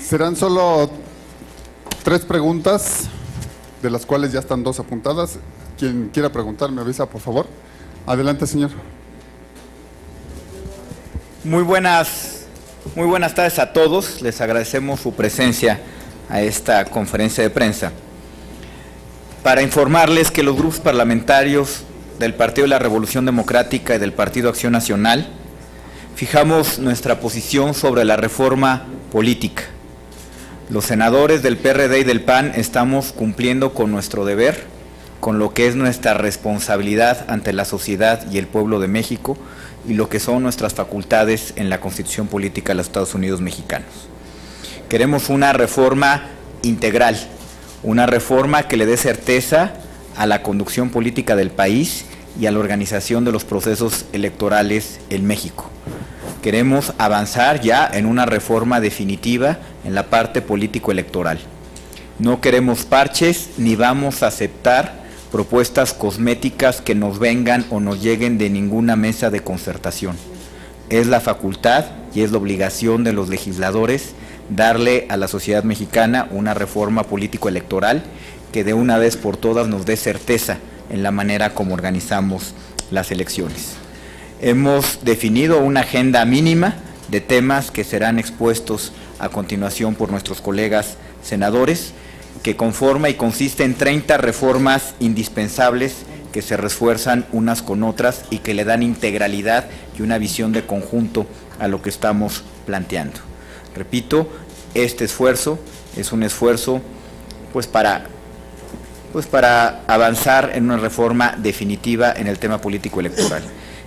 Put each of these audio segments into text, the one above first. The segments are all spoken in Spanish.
Serán solo 3 preguntas, de las cuales ya están 2 apuntadas. Quien quiera preguntar, me avisa, por favor. Adelante, señor. Muy buenas tardes a todos. Les agradecemos su presencia a esta conferencia de prensa para informarles que los grupos parlamentarios del Partido de la Revolución Democrática y del Partido Acción Nacional fijamos nuestra posición sobre la reforma política. Los senadores del PRD y del PAN estamos cumpliendo con nuestro deber, con lo que es nuestra responsabilidad ante la sociedad y el pueblo de México y lo que son nuestras facultades en la Constitución Política de los Estados Unidos Mexicanos. Queremos una reforma integral, una reforma que le dé certeza a la conducción política del país y a la organización de los procesos electorales en México. Queremos avanzar ya en una reforma definitiva en la parte político-electoral. No queremos parches ni vamos a aceptar propuestas cosméticas que nos vengan o nos lleguen de ninguna mesa de concertación. Es la facultad y es la obligación de los legisladores darle a la sociedad mexicana una reforma político-electoral que de una vez por todas nos dé certeza en la manera como organizamos las elecciones. Hemos definido una agenda mínima de temas que serán expuestos a continuación por nuestros colegas senadores, que conforma y consiste en 30 reformas indispensables que se refuerzan unas con otras y que le dan integralidad y una visión de conjunto a lo que estamos planteando. Repito, este esfuerzo es un esfuerzo para avanzar en una reforma definitiva en el tema político electoral.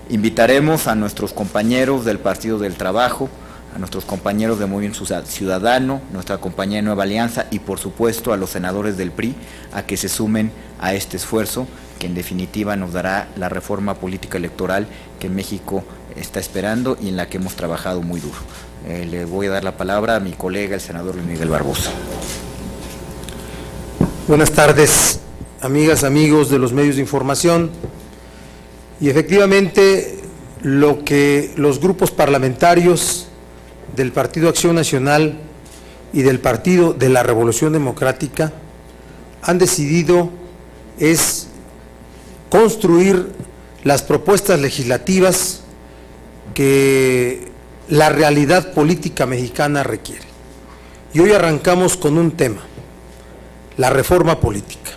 Invitaremos a nuestros compañeros del Partido del Trabajo, a nuestros compañeros de Movimiento Ciudadano, nuestra compañía Nueva Alianza y por supuesto a los senadores del PRI a que se sumen a este esfuerzo que en definitiva nos dará la reforma política electoral que México está esperando y en la que hemos trabajado muy duro. Le voy a dar la palabra a mi colega, el senador Luis Miguel Barbosa. Buenas tardes, amigas, amigos de los medios de información. Y efectivamente, lo que los grupos parlamentarios del Partido Acción Nacional y del Partido de la Revolución Democrática han decidido es construir las propuestas legislativas que la realidad política mexicana requiere. Y hoy arrancamos con un tema: la reforma política.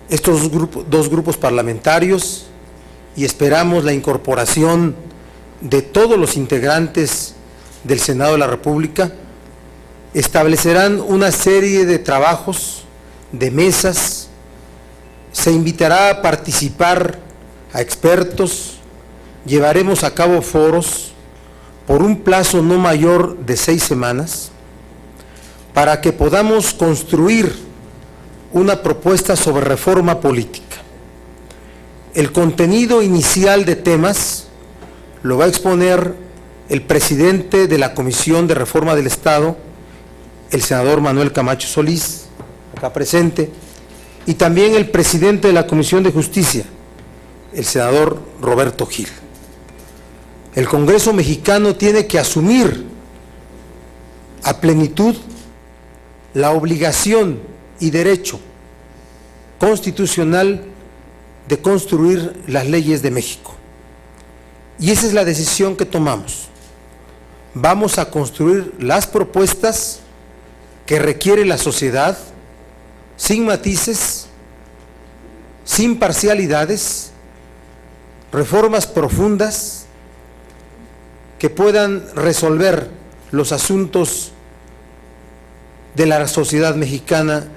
Estos dos grupos parlamentarios, y esperamos la incorporación de todos los integrantes del Senado de la República, establecerán una serie de trabajos, de mesas, se invitará a participar a expertos, llevaremos a cabo foros por un plazo no mayor de 6 semanas, para que podamos construir una propuesta sobre reforma política. El contenido inicial de temas lo va a exponer el presidente de la Comisión de Reforma del Estado, el senador Manuel Camacho Solís, acá presente, y también el presidente de la Comisión de Justicia, el senador Roberto Gil. El Congreso mexicano tiene que asumir a plenitud la obligación y derecho constitucional de construir las leyes de México. Y esa es la decisión que tomamos. Vamos a construir las propuestas que requiere la sociedad, sin matices, sin parcialidades, reformas profundas que puedan resolver los asuntos de la sociedad mexicana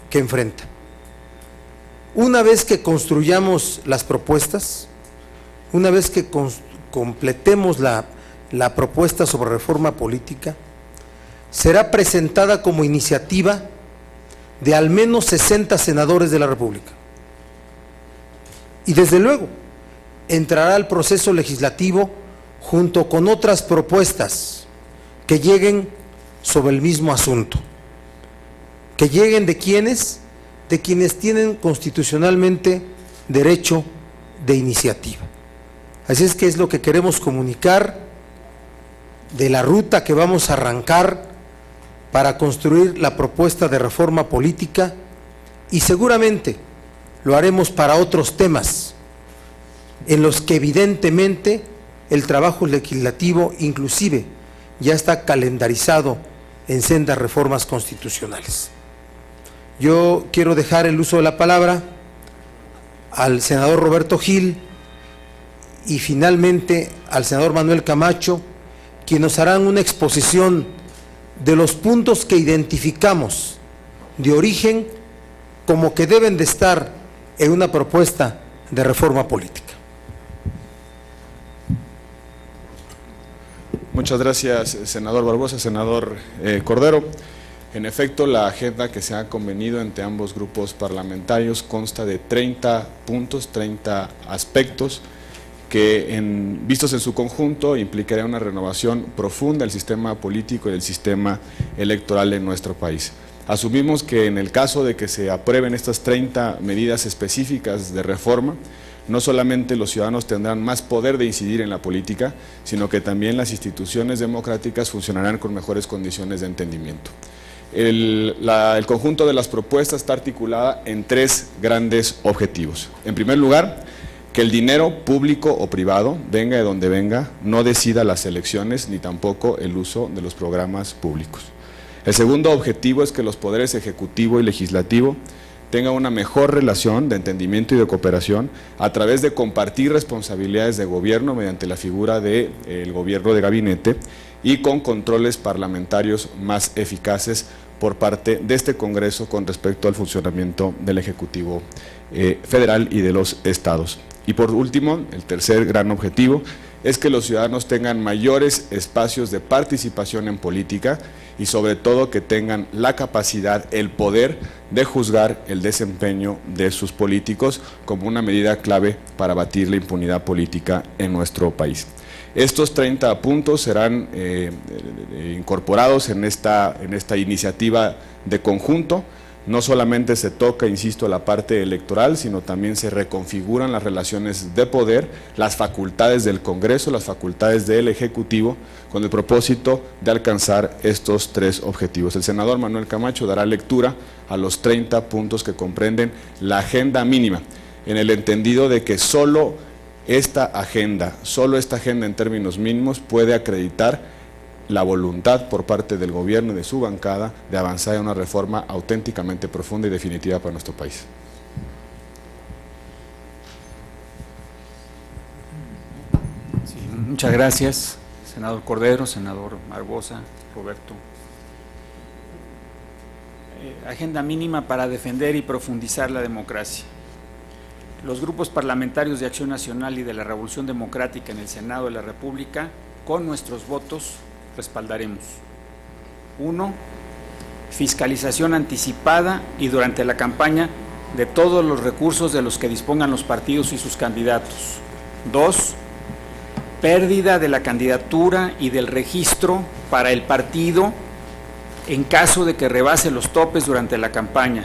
que enfrenta. Una vez que construyamos las propuestas, una vez que completemos la propuesta sobre reforma política, será presentada como iniciativa de al menos 60 senadores de la República. Y desde luego, entrará al proceso legislativo junto con otras propuestas que lleguen sobre el mismo asunto. Que lleguen de quienes tienen constitucionalmente derecho de iniciativa. Así es que es lo que queremos comunicar de la ruta que vamos a arrancar para construir la propuesta de reforma política, y seguramente lo haremos para otros temas en los que evidentemente el trabajo legislativo inclusive ya está calendarizado en sendas reformas constitucionales. Yo quiero dejar el uso de la palabra al senador Roberto Gil y finalmente al senador Manuel Camacho, quienes nos harán una exposición de los puntos que identificamos de origen como que deben de estar en una propuesta de reforma política. Muchas gracias, senador Barbosa. Senador Cordero, en efecto, la agenda que se ha convenido entre ambos grupos parlamentarios consta de 30 puntos, 30 aspectos que vistos en su conjunto implicaría una renovación profunda del sistema político y del sistema electoral en nuestro país. Asumimos que en el caso de que se aprueben estas 30 medidas específicas de reforma, no solamente los ciudadanos tendrán más poder de incidir en la política, sino que también las instituciones democráticas funcionarán con mejores condiciones de entendimiento. El conjunto de las propuestas está articulada en 3 grandes objetivos. En primer lugar, que el dinero público o privado, venga de donde venga, no decida las elecciones ni tampoco el uso de los programas públicos. El segundo objetivo es que los poderes ejecutivo y legislativo tengan una mejor relación de entendimiento y de cooperación a través de compartir responsabilidades de gobierno mediante la figura del gobierno de gabinete y con controles parlamentarios más eficaces por parte de este Congreso con respecto al funcionamiento del Ejecutivo federal y de los estados. Y por último, el tercer gran objetivo es que los ciudadanos tengan mayores espacios de participación en política y sobre todo que tengan la capacidad, el poder de juzgar el desempeño de sus políticos como una medida clave para abatir la impunidad política en nuestro país. Estos 30 puntos serán incorporados en esta iniciativa de conjunto. No solamente se toca, insisto, la parte electoral, sino también se reconfiguran las relaciones de poder, las facultades del Congreso, las facultades del Ejecutivo, con el propósito de alcanzar estos 3 objetivos. El senador Manuel Camacho dará lectura a los 30 puntos que comprenden la agenda mínima, en el entendido de que solo esta agenda en términos mínimos puede acreditar la voluntad por parte del gobierno y de su bancada de avanzar en una reforma auténticamente profunda y definitiva para nuestro país. Sí, muchas gracias, senador Cordero, senador Barbosa, Roberto. Agenda mínima para defender y profundizar la democracia. Los grupos parlamentarios de Acción Nacional y de la Revolución Democrática en el Senado de la República, con nuestros votos, respaldaremos. 1. Fiscalización anticipada y durante la campaña de todos los recursos de los que dispongan los partidos y sus candidatos. 2. Pérdida de la candidatura y del registro para el partido en caso de que rebase los topes durante la campaña.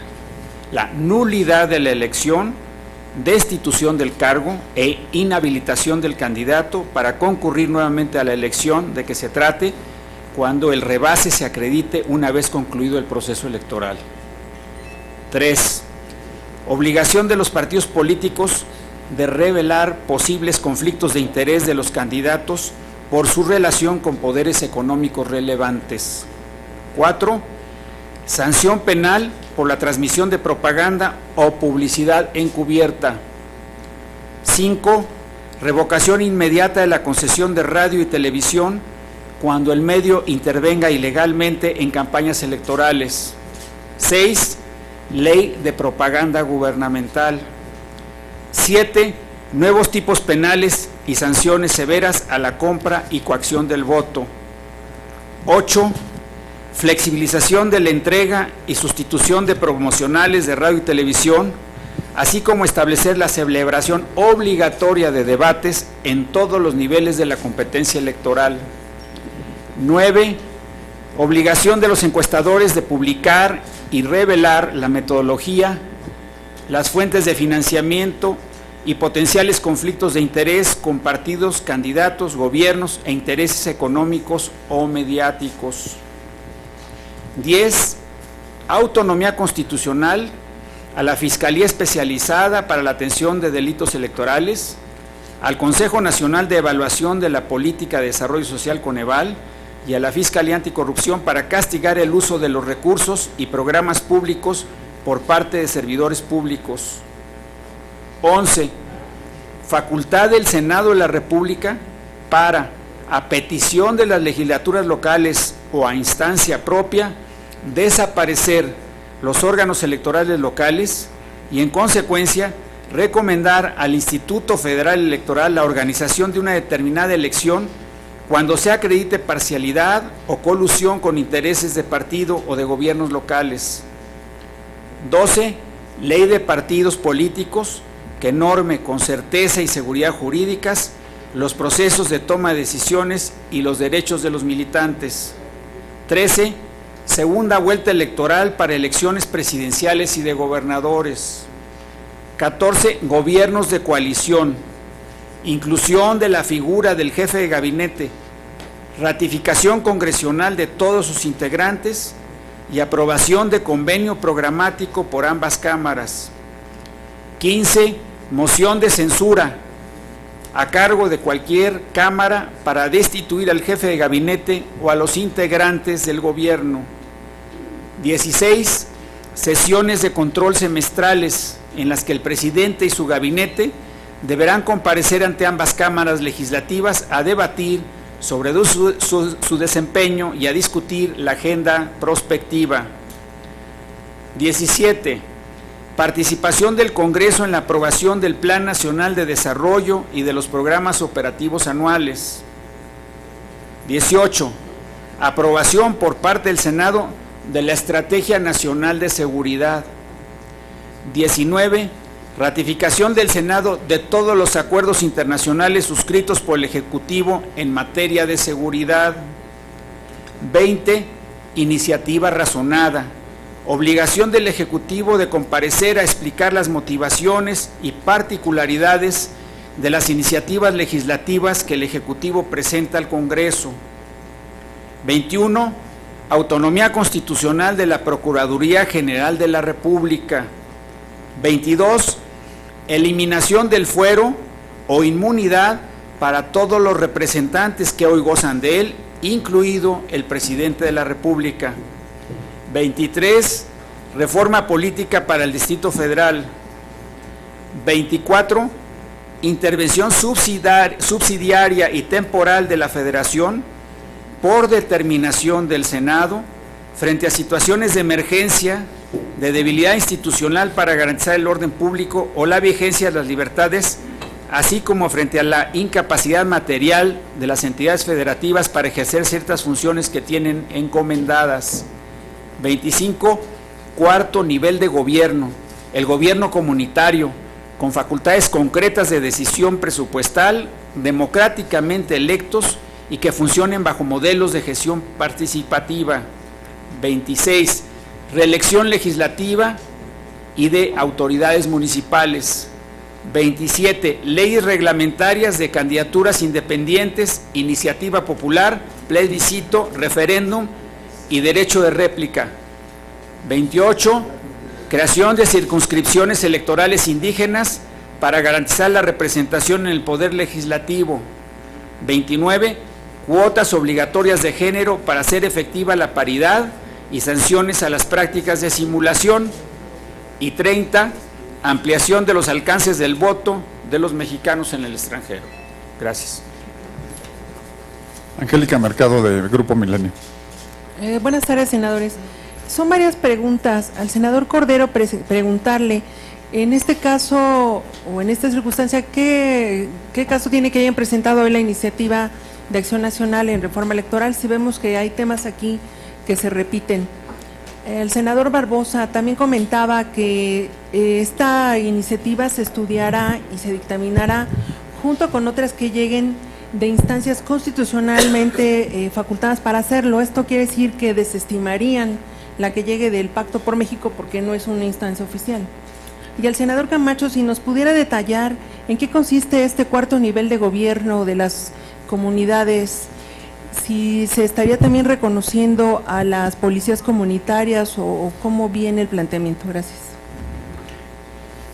La nulidad de la elección, destitución del cargo e inhabilitación del candidato para concurrir nuevamente a la elección de que se trate cuando el rebase se acredite una vez concluido el proceso electoral. 3. Obligación de los partidos políticos de revelar posibles conflictos de interés de los candidatos por su relación con poderes económicos relevantes. 4. Sanción penal por la transmisión de propaganda o publicidad encubierta. 5. Revocación inmediata de la concesión de radio y televisión cuando el medio intervenga ilegalmente en campañas electorales. 6. Ley de propaganda gubernamental. 7. Nuevos tipos penales y sanciones severas a la compra y coacción del voto. 8. Flexibilización de la entrega y sustitución de promocionales de radio y televisión, así como establecer la celebración obligatoria de debates en todos los niveles de la competencia electoral. 9. Obligación de los encuestadores de publicar y revelar la metodología, las fuentes de financiamiento y potenciales conflictos de interés con partidos, candidatos, gobiernos e intereses económicos o mediáticos. 10. Autonomía constitucional a la Fiscalía Especializada para la Atención de Delitos Electorales, al Consejo Nacional de Evaluación de la Política de Desarrollo Social Coneval y a la Fiscalía Anticorrupción para castigar el uso de los recursos y programas públicos por parte de servidores públicos. 11. Facultad del Senado de la República para, a petición de las legislaturas locales o a instancia propia, desaparecer los órganos electorales locales y, en consecuencia, recomendar al Instituto Federal Electoral la organización de una determinada elección cuando se acredite parcialidad o colusión con intereses de partido o de gobiernos locales. 12. Ley de partidos políticos que norme con certeza y seguridad jurídicas los procesos de toma de decisiones y los derechos de los militantes. 13. Segunda vuelta electoral para elecciones presidenciales y de gobernadores. 14. Gobiernos de coalición. Inclusión de la figura del jefe de gabinete. Ratificación congresional de todos sus integrantes y aprobación de convenio programático por ambas cámaras. 15. Moción de censura a cargo de cualquier cámara para destituir al jefe de gabinete o a los integrantes del gobierno. 16. Sesiones de control semestrales en las que el presidente y su gabinete deberán comparecer ante ambas cámaras legislativas a debatir sobre su desempeño y a discutir la agenda prospectiva. 17. Participación del Congreso en la aprobación del Plan Nacional de Desarrollo y de los programas operativos anuales. 18. Aprobación por parte del Senado de la Estrategia Nacional de Seguridad. 19. Ratificación del Senado de todos los acuerdos internacionales suscritos por el Ejecutivo en materia de seguridad. 20. Iniciativa razonada. Obligación del Ejecutivo de comparecer a explicar las motivaciones y particularidades de las iniciativas legislativas que el Ejecutivo presenta al Congreso. 21. Autonomía constitucional de la Procuraduría General de la República. 22. Eliminación del fuero o inmunidad para todos los representantes que hoy gozan de él, incluido el presidente de la República. 23. Reforma política para el Distrito Federal. 24. Intervención subsidiaria y temporal de la Federación por determinación del Senado frente a situaciones de emergencia, de debilidad institucional para garantizar el orden público o la vigencia de las libertades, así como frente a la incapacidad material de las entidades federativas para ejercer ciertas funciones que tienen encomendadas. 25. Cuarto nivel de gobierno, el gobierno comunitario, con facultades concretas de decisión presupuestal, democráticamente electos y que funcionen bajo modelos de gestión participativa. 26. Reelección legislativa y de autoridades municipales. 27. Leyes reglamentarias de candidaturas independientes, iniciativa popular, plebiscito, referéndum y derecho de réplica. 28. Creación de circunscripciones electorales indígenas para garantizar la representación en el poder legislativo. 29. Cuotas obligatorias de género para hacer efectiva la paridad y sanciones a las prácticas de simulación. Y 30. Ampliación de los alcances del voto de los mexicanos en el extranjero. Gracias. Angélica Mercado, de Grupo Milenio. Buenas tardes, senadores. Son varias preguntas. Al senador Cordero preguntarle, en este caso o en esta circunstancia, ¿qué caso tiene que hayan presentado hoy la iniciativa de Acción Nacional en reforma electoral? Si vemos que hay temas aquí que se repiten. El senador Barbosa también comentaba que esta iniciativa se estudiará y se dictaminará junto con otras que lleguen de instancias constitucionalmente facultadas para hacerlo. Esto quiere decir que desestimarían la que llegue del Pacto por México porque no es una instancia oficial. Y al senador Camacho, si nos pudiera detallar en qué consiste este cuarto nivel de gobierno de las comunidades, si se estaría también reconociendo a las policías comunitarias o cómo viene el planteamiento. Gracias.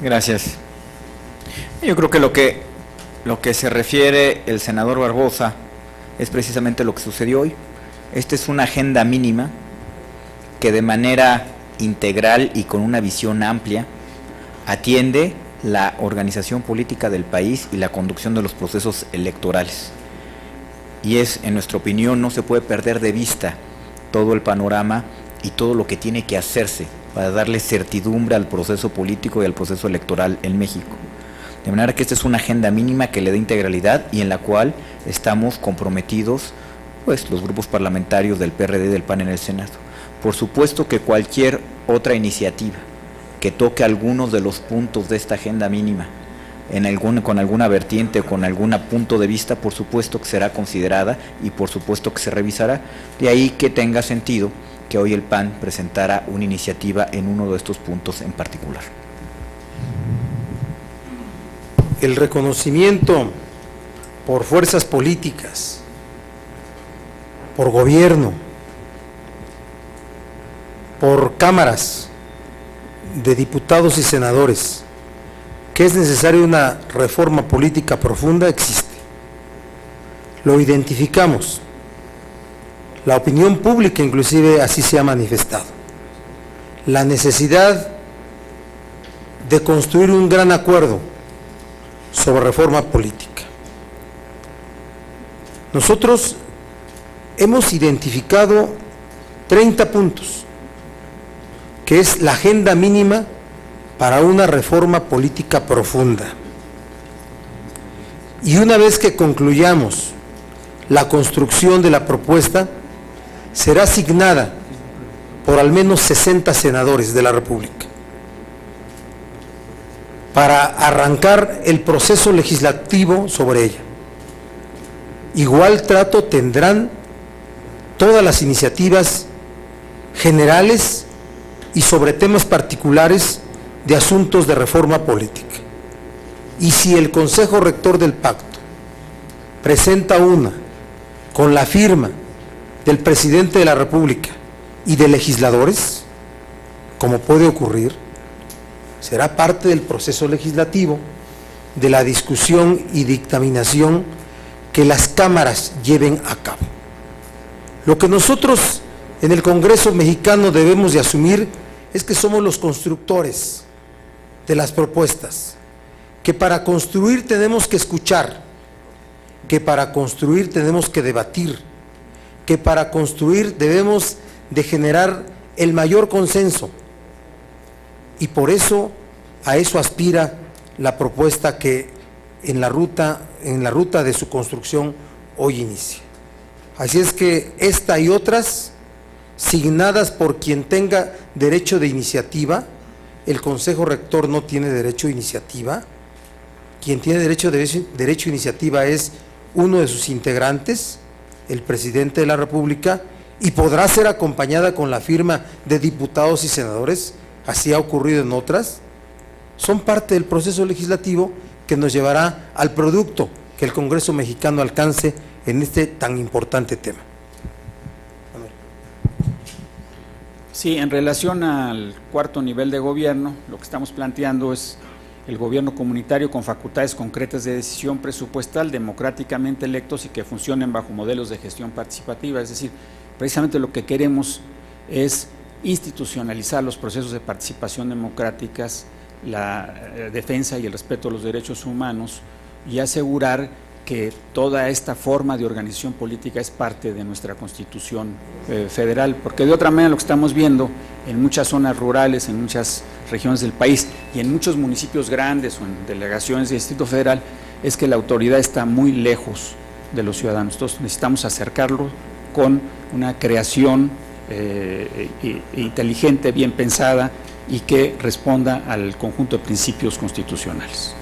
Gracias. Yo creo que lo que se refiere el senador Barbosa es precisamente lo que sucedió hoy. Esta es una agenda mínima que de manera integral y con una visión amplia atiende la organización política del país y la conducción de los procesos electorales. Y en nuestra opinión, no se puede perder de vista todo el panorama y todo lo que tiene que hacerse para darle certidumbre al proceso político y al proceso electoral en México. De manera que esta es una agenda mínima que le da integralidad y en la cual estamos comprometidos, pues, los grupos parlamentarios del PRD y del PAN en el Senado. Por supuesto que cualquier otra iniciativa que toque algunos de los puntos de esta agenda mínima, con alguna vertiente o con algún punto de vista, por supuesto que será considerada y por supuesto que se revisará. De ahí que tenga sentido que hoy el PAN presentara una iniciativa en uno de estos puntos en particular. El reconocimiento por fuerzas políticas, por gobierno, por cámaras de diputados y senadores, que es necesaria una reforma política profunda, existe. Lo identificamos. La opinión pública inclusive así se ha manifestado. La necesidad de construir un gran acuerdo sobre reforma política. Nosotros hemos identificado 30 puntos, que es la agenda mínima para una reforma política profunda. Y una vez que concluyamos la construcción de la propuesta, será asignada por al menos 60 senadores de la República para arrancar el proceso legislativo sobre ella. Igual trato tendrán todas las iniciativas generales y sobre temas particulares de asuntos de reforma política. Y si el Consejo Rector del Pacto presenta una con la firma del Presidente de la República y de legisladores, como puede ocurrir, será parte del proceso legislativo, de la discusión y dictaminación que las cámaras lleven a cabo. Lo que nosotros en el Congreso mexicano debemos de asumir es que somos los constructores de las propuestas, que para construir tenemos que escuchar, que para construir tenemos que debatir, que para construir debemos de generar el mayor consenso, y por eso a eso aspira la propuesta que en la ruta de su construcción hoy inicia. Así es que esta y otras, signadas por quien tenga derecho de iniciativa, el Consejo Rector no tiene derecho de iniciativa, quien tiene derecho de iniciativa es uno de sus integrantes, el Presidente de la República, y podrá ser acompañada con la firma de diputados y senadores, así ha ocurrido en otras. Son parte del proceso legislativo que nos llevará al producto que el Congreso mexicano alcance en este tan importante tema. Sí, en relación al cuarto nivel de gobierno, lo que estamos planteando es el gobierno comunitario con facultades concretas de decisión presupuestal, democráticamente electos y que funcionen bajo modelos de gestión participativa. Es decir, precisamente lo que queremos es institucionalizar los procesos de participación democráticas, la defensa y el respeto a los derechos humanos y asegurar que toda esta forma de organización política es parte de nuestra Constitución federal, porque de otra manera lo que estamos viendo en muchas zonas rurales, en muchas regiones del país y en muchos municipios grandes o en delegaciones del Distrito Federal es que la autoridad está muy lejos de los ciudadanos. Entonces necesitamos acercarlo con una creación inteligente, bien pensada y que responda al conjunto de principios constitucionales.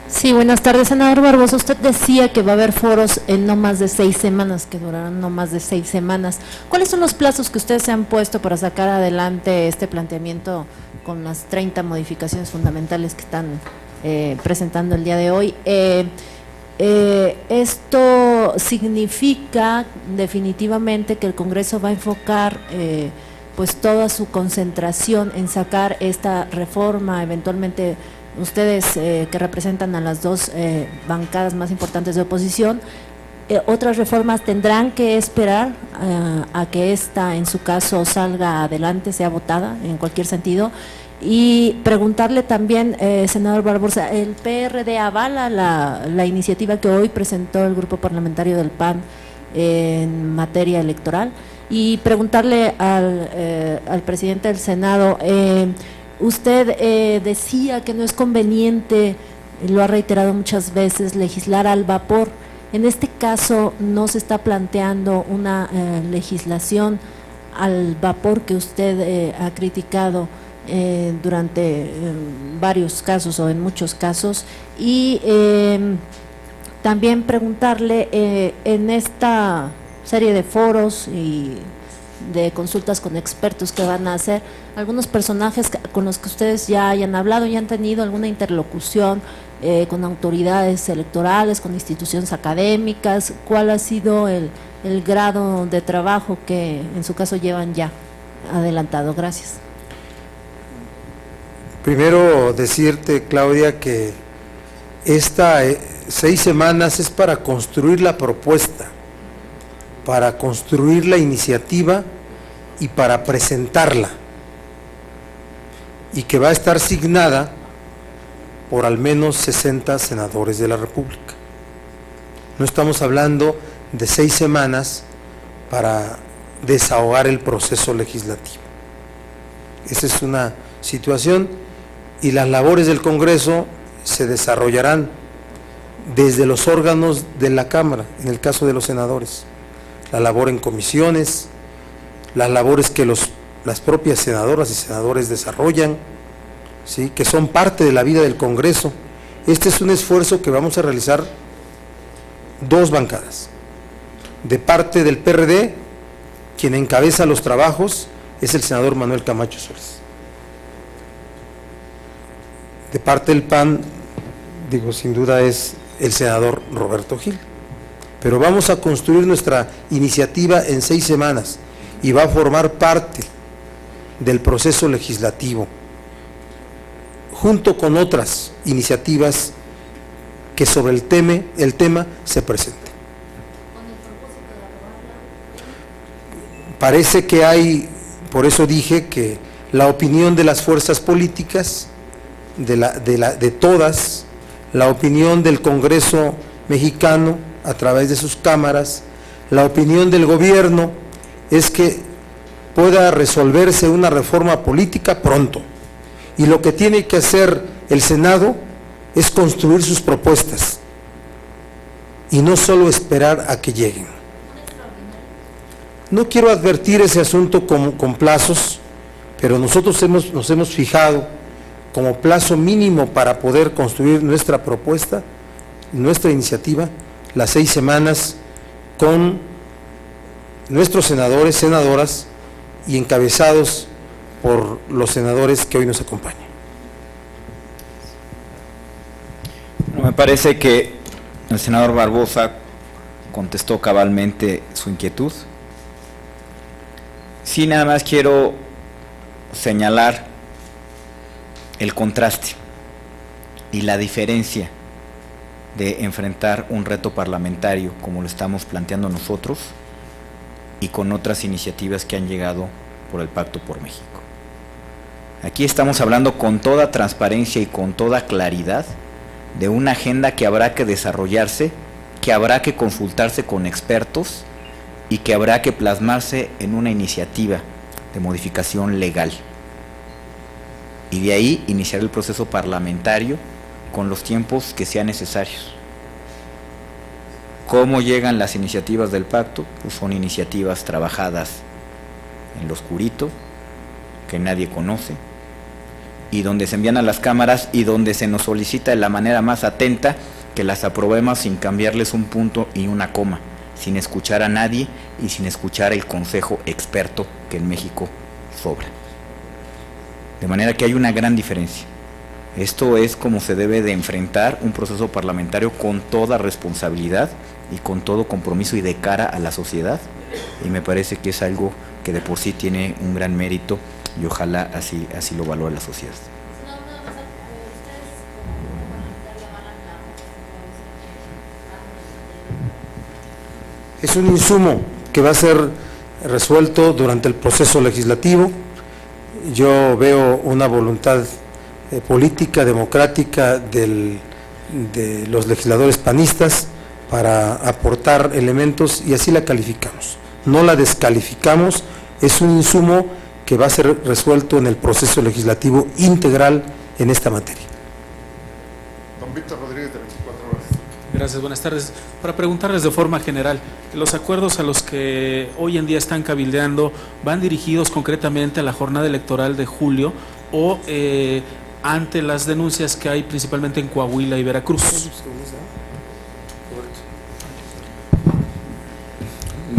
Sí, buenas tardes, senador Barbosa. Usted decía que va a haber foros en no más de 6 semanas, que durarán no más de 6 semanas. ¿Cuáles son los plazos que ustedes se han puesto para sacar adelante este planteamiento con las 30 modificaciones fundamentales que están presentando el día de hoy? Esto significa definitivamente que el Congreso va a enfocar pues toda su concentración en sacar esta reforma, eventualmente ustedes que representan a las dos bancadas más importantes de oposición, otras reformas tendrán que esperar a que esta en su caso salga adelante, sea votada en cualquier sentido. Y preguntarle también, senador Barbosa, ¿el PRD avala la iniciativa que hoy presentó el grupo parlamentario del PAN en materia electoral? Y preguntarle al presidente del Senado, usted decía que no es conveniente, lo ha reiterado muchas veces, legislar al vapor. En este caso no se está planteando una legislación al vapor que usted ha criticado durante varios casos o en muchos casos. Y también preguntarle en esta serie de foros y de consultas con expertos que van a hacer, algunos personajes con los que ustedes ya hayan hablado y han tenido alguna interlocución con autoridades electorales, con instituciones académicas, ¿cuál ha sido el grado de trabajo que en su caso llevan ya adelantado? Gracias. Primero decirte, Claudia, que esta 6 semanas es para construir la propuesta, para construir la iniciativa y para presentarla, y que va a estar signada por al menos 60 senadores de la República. No estamos hablando de 6 semanas para desahogar el proceso legislativo. Esa es una situación, y las labores del Congreso se desarrollarán desde los órganos de la Cámara, en el caso de los senadores, la labor en comisiones, las labores que las propias senadoras y senadores desarrollan, ¿sí?, que son parte de la vida del Congreso. Este es un esfuerzo que vamos a realizar 2 bancadas. De parte del PRD, quien encabeza los trabajos es el senador Manuel Camacho Suárez. De parte del PAN, sin duda es el senador Roberto Gil. Pero vamos a construir nuestra iniciativa en 6 semanas y va a formar parte del proceso legislativo, junto con otras iniciativas que sobre el tema se presenten. Parece que hay, por eso dije que la opinión de las fuerzas políticas, de todas, la opinión del Congreso mexicano a través de sus cámaras, la opinión del gobierno es que pueda resolverse una reforma política pronto, y lo que tiene que hacer el Senado es construir sus propuestas y no solo esperar a que lleguen. No quiero advertir ese asunto con plazos, pero nosotros nos hemos fijado como plazo mínimo para poder construir nuestra propuesta, nuestra iniciativa, las 6 semanas, con nuestros senadores, senadoras, y encabezados por los senadores que hoy nos acompañan. Me parece que el senador Barbosa contestó cabalmente su inquietud. Sí, nada más quiero señalar el contraste y la diferencia de enfrentar un reto parlamentario como lo estamos planteando nosotros y con otras iniciativas que han llegado por el Pacto por México. Aquí estamos hablando con toda transparencia y con toda claridad de una agenda que habrá que desarrollarse, que habrá que consultarse con expertos y que habrá que plasmarse en una iniciativa de modificación legal. Y de ahí iniciar el proceso parlamentario con los tiempos que sean necesarios. ¿Cómo llegan las iniciativas del pacto? Pues son iniciativas trabajadas en lo oscurito, que nadie conoce, y donde se envían a las cámaras y donde se nos solicita de la manera más atenta que las aprobemos sin cambiarles un punto y una coma, sin escuchar a nadie y sin escuchar el consejo experto que en México sobra. De manera que hay una gran diferencia. Esto es como se debe de enfrentar un proceso parlamentario con toda responsabilidad y con todo compromiso y de cara a la sociedad, y me parece que es algo que de por sí tiene un gran mérito y ojalá así lo valore la sociedad. Es un insumo que va a ser resuelto durante el proceso legislativo. Yo veo una voluntad política, democrática de los legisladores panistas para aportar elementos y así la calificamos. No la descalificamos, es un insumo que va a ser resuelto en el proceso legislativo integral en esta materia. Don Víctor Rodríguez, de 24 horas. Gracias, buenas tardes. Para preguntarles de forma general, ¿los acuerdos a los que hoy en día están cabildeando van dirigidos concretamente a la jornada electoral de julio o ante las denuncias que hay principalmente en Coahuila y Veracruz?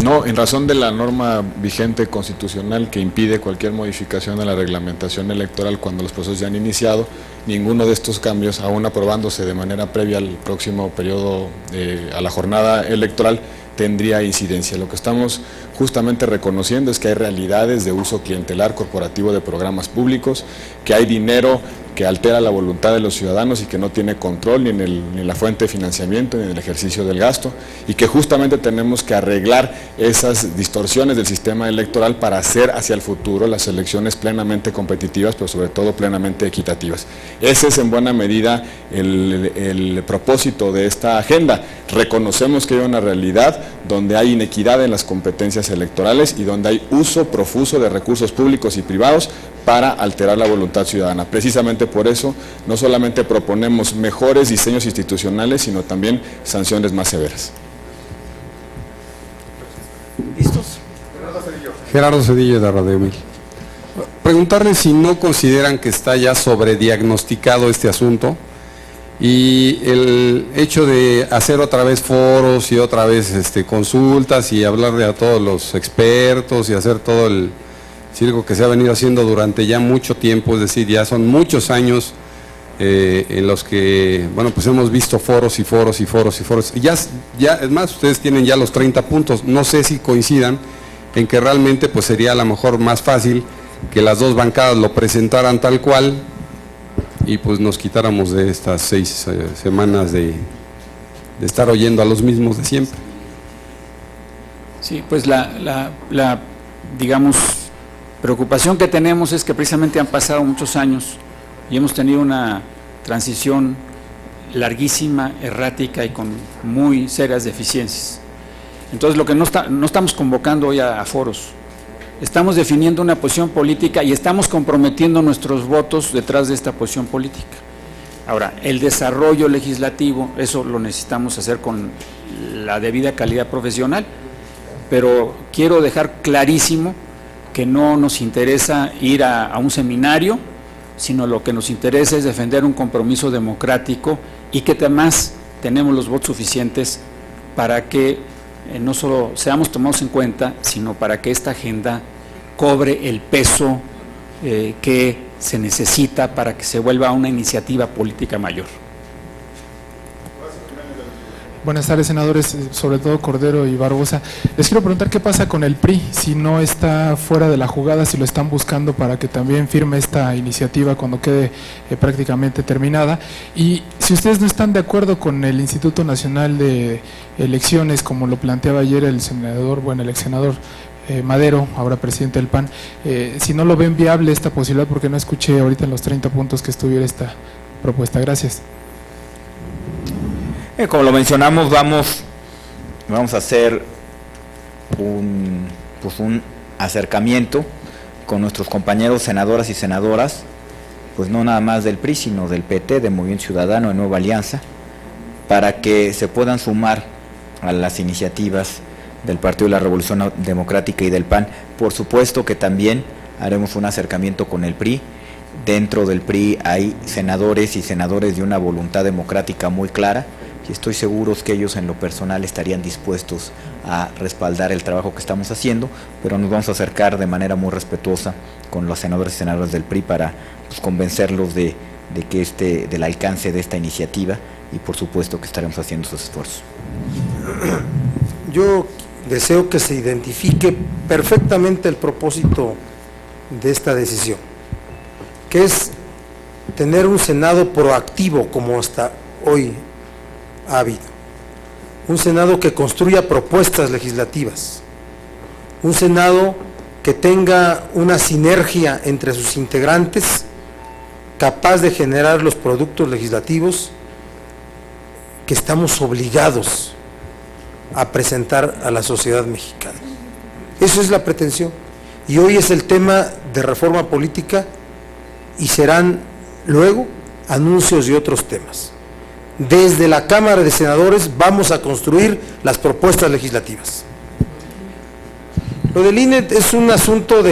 No, en razón de la norma vigente constitucional que impide cualquier modificación a la reglamentación electoral cuando los procesos ya han iniciado, ninguno de estos cambios, aún aprobándose de manera previa al próximo periodo, a la jornada electoral, tendría incidencia. Lo que estamos justamente reconociendo es que hay realidades de uso clientelar corporativo de programas públicos, que hay dinero que altera la voluntad de los ciudadanos y que no tiene control ni en la fuente de financiamiento ni en el ejercicio del gasto, y que justamente tenemos que arreglar esas distorsiones del sistema electoral para hacer hacia el futuro las elecciones plenamente competitivas, pero sobre todo plenamente equitativas. Ese es en buena medida el propósito de esta agenda. Reconocemos que hay una realidad donde hay inequidad en las competencias electorales y donde hay uso profuso de recursos públicos y privados para alterar la voluntad ciudadana. Precisamente por eso no solamente proponemos mejores diseños institucionales, sino también sanciones más severas. ¿Listos? Gerardo Cedillo de Radio 1000. Preguntarles si no consideran que está ya sobrediagnosticado este asunto y el hecho de hacer otra vez foros y otra vez consultas y hablarle a todos los expertos y hacer todo el circo que se ha venido haciendo durante ya mucho tiempo, es decir, ya son muchos años en los que, bueno, pues hemos visto foros y foros y foros y foros. Y ya es más, ustedes tienen ya los 30 puntos, no sé si coincidan en que realmente pues sería a lo mejor más fácil que las dos bancadas lo presentaran tal cual y pues nos quitáramos de estas 6 semanas de estar oyendo a los mismos de siempre. Sí, pues la digamos, preocupación que tenemos es que precisamente han pasado muchos años y hemos tenido una transición larguísima, errática y con muy serias deficiencias. Entonces, lo que no estamos convocando hoy a foros, estamos definiendo una posición política y estamos comprometiendo nuestros votos detrás de esta posición política. Ahora, el desarrollo legislativo, eso lo necesitamos hacer con la debida calidad profesional, pero quiero dejar clarísimo que no nos interesa ir a un seminario, sino lo que nos interesa es defender un compromiso democrático y que además tenemos los votos suficientes para que no solo seamos tomados en cuenta, sino para que esta agenda cobre el peso que se necesita para que se vuelva una iniciativa política mayor. Buenas tardes, senadores, sobre todo Cordero y Barbosa. Les quiero preguntar qué pasa con el PRI, si no está fuera de la jugada, si lo están buscando para que también firme esta iniciativa cuando quede prácticamente terminada. Y si ustedes no están de acuerdo con el Instituto Nacional de Elecciones, como lo planteaba ayer el senador, bueno, el ex senador Madero, ahora presidente del PAN, si no lo ven viable esta posibilidad, porque no escuché ahorita en los 30 puntos que estuviera esta propuesta. Gracias. Como lo mencionamos, vamos a hacer un acercamiento con nuestros compañeros senadoras y senadoras, pues no nada más del PRI, sino del PT, de Movimiento Ciudadano, de Nueva Alianza, para que se puedan sumar a las iniciativas del Partido de la Revolución Democrática y del PAN. Por supuesto que también haremos un acercamiento con el PRI Dentro del PRI hay senadores y senadores de una voluntad democrática muy clara, y estoy seguro que ellos en lo personal estarían dispuestos a respaldar el trabajo que estamos haciendo, pero nos vamos a acercar de manera muy respetuosa con los senadores y senadoras del PRI para convencerlos del alcance de esta iniciativa, y por supuesto que estaremos haciendo esos esfuerzos. Yo deseo que se identifique perfectamente el propósito de esta decisión, que es tener un Senado proactivo como hasta hoy ha habido, un Senado que construya propuestas legislativas, un Senado que tenga una sinergia entre sus integrantes, capaz de generar los productos legislativos que estamos obligados a presentar a la sociedad mexicana. Eso es la pretensión, y hoy es el tema de reforma política, y serán luego anuncios de otros temas. Desde la Cámara de Senadores vamos a construir las propuestas legislativas. Lo del INE es un asunto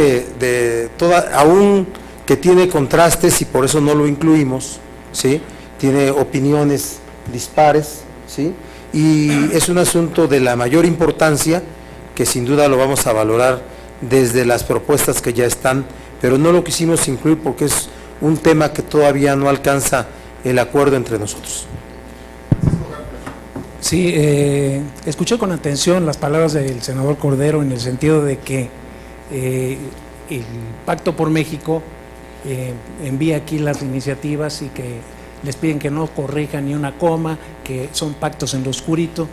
aún que tiene contrastes, y por eso no lo incluimos, ¿sí? Tiene opiniones dispares, ¿sí? Y es un asunto de la mayor importancia, que sin duda lo vamos a valorar desde las propuestas que ya están, pero no lo quisimos incluir porque es un tema que todavía no alcanza el acuerdo entre nosotros. Sí, escuché con atención las palabras del senador Cordero, en el sentido de que el Pacto por México envía aquí las iniciativas y que les piden que no corrijan ni una coma, que son pactos en lo oscurito.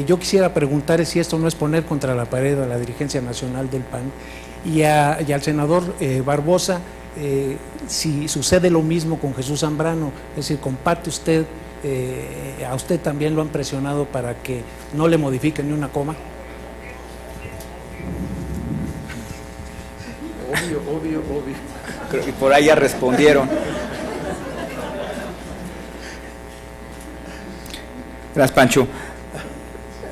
Yo quisiera preguntar si esto no es poner contra la pared a la dirigencia nacional del PAN, y al senador Barbosa, si sucede lo mismo con Jesús Zambrano, es decir, comparte usted, a usted también lo han presionado para que no le modifiquen ni una coma. Obvio. Creo que por ahí ya respondieron. Gracias, Pancho.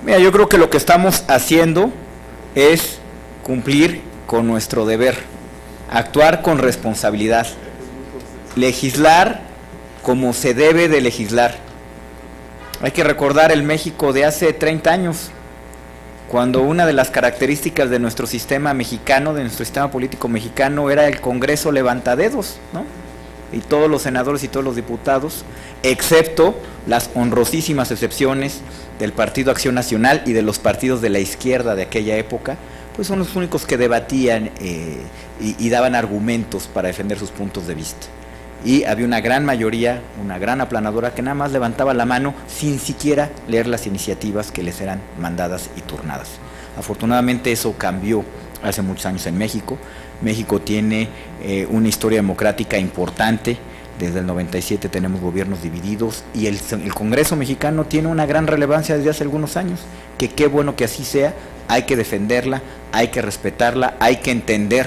Mira, yo creo que lo que estamos haciendo es cumplir con nuestro deber, actuar con responsabilidad, legislar como se debe de legislar. Hay que recordar el México de hace 30 años, cuando una de las características de nuestro sistema mexicano, de nuestro sistema político mexicano, era el Congreso levantadedos, ¿no? Y todos los senadores y todos los diputados, excepto las honrosísimas excepciones del Partido Acción Nacional y de los partidos de la izquierda de aquella época, pues son los únicos que debatían y daban argumentos para defender sus puntos de vista. Y había una gran mayoría, una gran aplanadora, que nada más levantaba la mano sin siquiera leer las iniciativas que les eran mandadas y turnadas. Afortunadamente eso cambió hace muchos años en México. México tiene una historia democrática importante. Desde el 97 tenemos gobiernos divididos, y el Congreso mexicano tiene una gran relevancia desde hace algunos años, que qué bueno que así sea. Hay que defenderla, hay que respetarla, hay que entender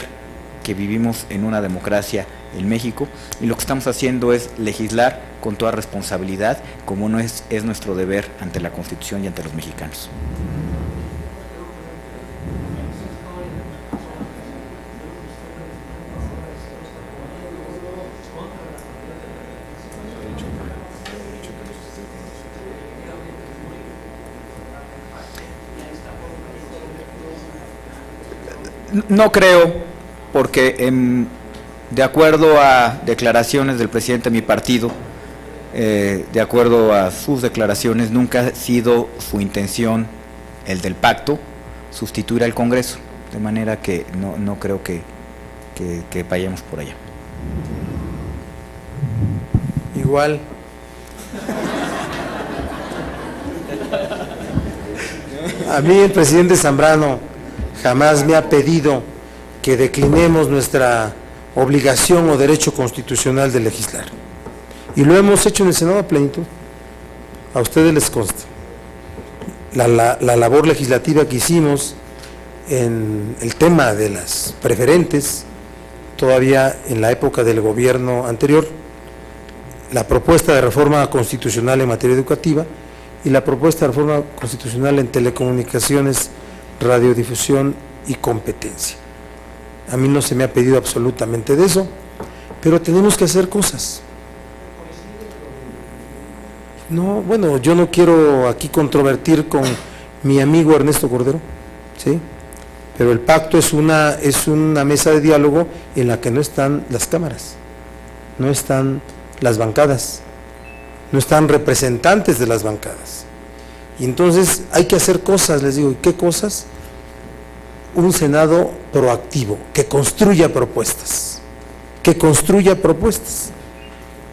que vivimos en una democracia en México, y lo que estamos haciendo es legislar con toda responsabilidad, como no es nuestro deber ante la Constitución y ante los mexicanos. No creo, porque de acuerdo a declaraciones del presidente de mi partido, de acuerdo a sus declaraciones, nunca ha sido su intención, el del pacto, sustituir al Congreso, de manera que no creo que vayamos por allá. Igual. A mí el presidente Zambrano jamás me ha pedido que declinemos nuestra obligación o derecho constitucional de legislar. Y lo hemos hecho en el Senado a plenitud. A ustedes les consta. La labor legislativa que hicimos en el tema de las preferentes, todavía en la época del gobierno anterior, la propuesta de reforma constitucional en materia educativa y la propuesta de reforma constitucional en telecomunicaciones, radiodifusión y competencia. A mí no se me ha pedido absolutamente de eso, pero tenemos que hacer cosas. No, bueno, yo no quiero aquí controvertir con mi amigo Ernesto Cordero, ¿sí? Pero el pacto es una mesa de diálogo en la que no están las cámaras, no están las bancadas, no están representantes de las bancadas. Y entonces hay que hacer cosas, les digo, ¿y qué cosas? Un Senado proactivo, que construya propuestas,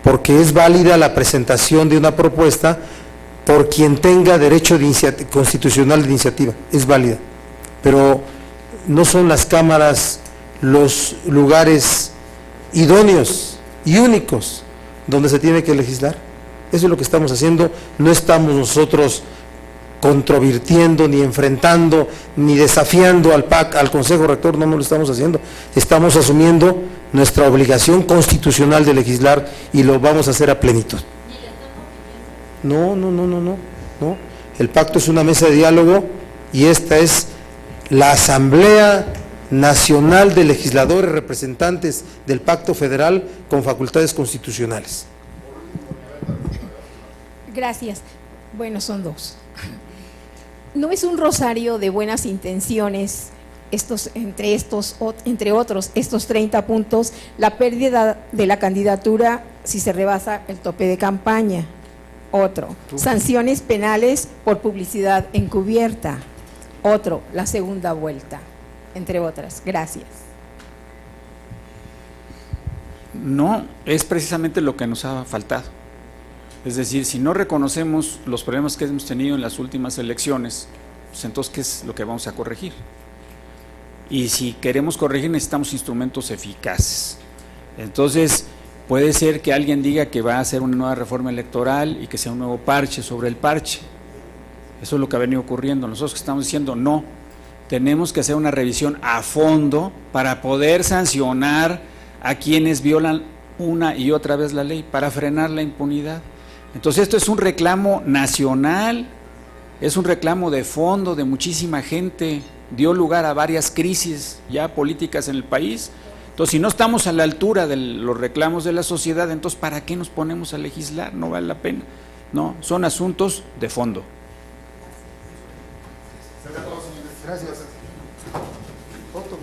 porque es válida la presentación de una propuesta por quien tenga derecho constitucional de iniciativa, es válida, pero no son las cámaras los lugares idóneos y únicos donde se tiene que legislar. Eso es lo que estamos haciendo, no estamos nosotros controvirtiendo, ni enfrentando, ni desafiando al PAC, al Consejo Rector, no lo estamos haciendo. Estamos asumiendo nuestra obligación constitucional de legislar y lo vamos a hacer a plenitud. No. El pacto es una mesa de diálogo y esta es la Asamblea Nacional de Legisladores Representantes del Pacto Federal con facultades constitucionales. Gracias. Bueno, son dos. No es un rosario de buenas intenciones, entre otros, estos 30 puntos, la pérdida de la candidatura si se rebasa el tope de campaña. Otro, sanciones penales por publicidad encubierta. Otro, la segunda vuelta, entre otras. Gracias. No, es precisamente lo que nos ha faltado. Es decir, si no reconocemos los problemas que hemos tenido en las últimas elecciones, pues entonces, ¿qué es lo que vamos a corregir? Y si queremos corregir, necesitamos instrumentos eficaces. Entonces, puede ser que alguien diga que va a hacer una nueva reforma electoral y que sea un nuevo parche sobre el parche. Eso es lo que ha venido ocurriendo. Nosotros que estamos diciendo, no, tenemos que hacer una revisión a fondo para poder sancionar a quienes violan una y otra vez la ley, para frenar la impunidad. Entonces esto es un reclamo nacional, es un reclamo de fondo de muchísima gente, dio lugar a varias crisis ya políticas en el país. Entonces si no estamos a la altura de los reclamos de la sociedad, entonces ¿para qué nos ponemos a legislar? No vale la pena. No, son asuntos de fondo. Gracias. Voto.